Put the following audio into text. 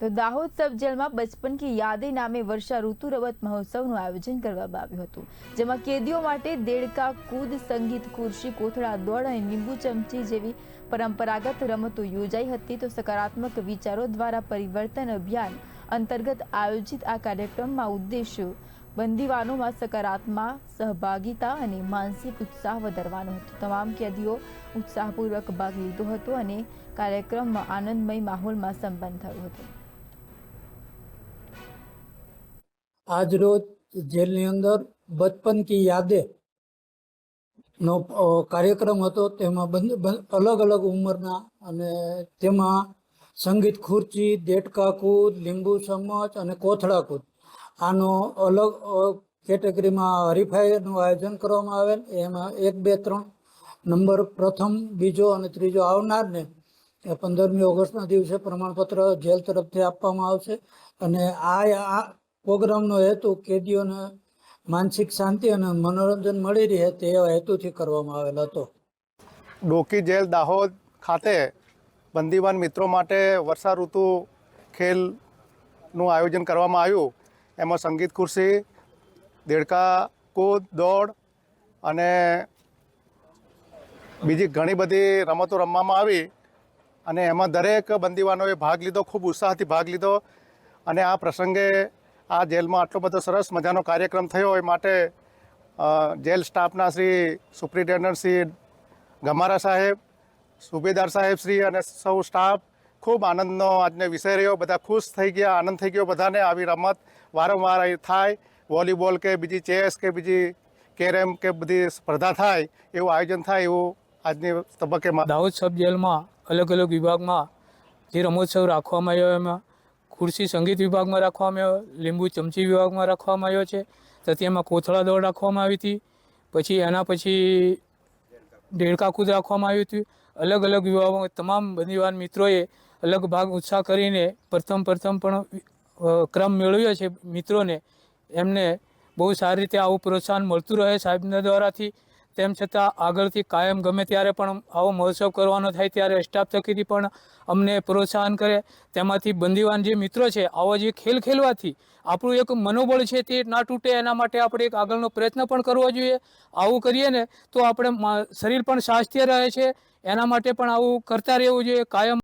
तो दाहोद सब जेल में बचपन की यादें नामे वर्षा ऋतु रमत महोत्सव आयोजन કરવામાં આવ્યું હતું, જેમાં કેદીઓ માટે દેડકા કૂદ, સંગીત ખુરશી, કોથળા દોડ અને લીંબુ ચમચી જેવી પરંપરાગત રમતો યોજાઈ હતી। તો સકારાત્મક વિચારો દ્વારા પરિવર્તન અભિયાન અંતર્ગત આયોજિત આ કાર્યક્રમમાં ઉદ્દેશ્ય બંદીવાનોમાં સકારાત્મક સહભાગિતા અને માનસિક ઉત્સાહ વધારવાનો હતો। તમામ કેદીઓ ઉત્સાહપૂર્વક ભાગ લીધો હતો અને કાર્યક્રમમાં આનંદમય માહોલમાં સંપન્ન થયો હતો। आज रोज जेल अंदर बचपन की यादें नो कार्यक्रम हतो। अलग अलग उमरना अने तेमा संगीत खुर्ची, देडका कूद, लींबू चमच अने कोथळा कूद आनो अलग केटेगरी में हरीफाई आयोजन करवामां आवेल। एमां 1, 2, 3 नंबर प्रथम, बीजो अने त्रीजो आवनार ने 15મી ઓગસ્ટના દિવસે પ્રમાણપત્ર જેલ તરફથી આપવામાં આવશે। અને આ પ્રોગ્રામનો હેતુ કેદીઓને માનસિક શાંતિ અને મનોરંજન મળી રહે તે હેતુથી કરવામાં આવેલ હતો। ડોકી જેલ દાહોદ ખાતે બંદીવાન મિત્રો માટે વર્ષા ઋતુ ખેલનું આયોજન કરવામાં આવ્યું। એમાં સંગીત ખુરશી, દેડકા કૂદ, દોડ અને બીજી ઘણી બધી રમતો રમવામાં આવી અને એમાં દરેક બંદીવાનોએ ભાગ લીધો, ખૂબ ઉત્સાહથી ભાગ લીધો। અને આ પ્રસંગે આ જેલમાં આટલો બધો સરસ મજાનો કાર્યક્રમ થયો એ માટે જેલ સ્ટાફના શ્રી સુપ્રિન્ટેન્ડન્ટ શ્રી ગમારા સાહેબ, સુબેદાર સાહેબ શ્રી અને સૌ સ્ટાફ ખૂબ આનંદનો આજનો વિષય રહ્યો। બધા ખુશ થઈ ગયા, આનંદ થઈ ગયો બધાને। આવી રમત વારંવાર થાય, વોલીબોલ કે બીજી ચેસ કે બીજી કેરમ કે બધી સ્પર્ધા થાય એવું આયોજન થાય એવું આજની તબક્કેમાં દાહોદ સબ જેલમાં અલગ અલગ વિભાગમાં જે રમોત્સવ રાખવામાં આવ્યો એમાં ખુરશી સંગીત વિભાગમાં રાખવામાં આવ્યો, લીંબુ ચમચી વિભાગમાં રાખવામાં આવ્યો છે, તો તેમાં કોથળા દોડ રાખવામાં આવી હતી। પછી એના પછી દેડકા કૂદ રાખવામાં આવ્યું હતું। અલગ અલગ વિભાગોમાં તમામ બંદીવાન મિત્રોએ અલગ ભાગ ઉત્સાહ કરીને પ્રથમ પણ ક્રમ મેળવ્યો છે મિત્રોને। એમને બહુ સારી રીતે આવું પ્રોત્સાહન મળતું રહે સાહેબના દ્વારાથી। તેમ છતાં આગળથી કાયમ ગમે ત્યારે પણ આવો મહોત્સવ કરવાનો થાય ત્યારે સ્ટાફ થકીથી પણ અમને પ્રોત્સાહન કરે। તેમાંથી બંદીવાન જે મિત્રો છે આવો જે ખેલ ખેલવાથી આપણું એક મનોબળ છે તે ના તૂટે એના માટે આપણે એક આગળનો પ્રયત્ન પણ કરવો જોઈએ। આવું કરીએ ને તો આપણે શરીર પણ સ્વાસ્થ્ય રહે છે, એના માટે પણ આવું કરતા રહેવું જોઈએ કાયમ।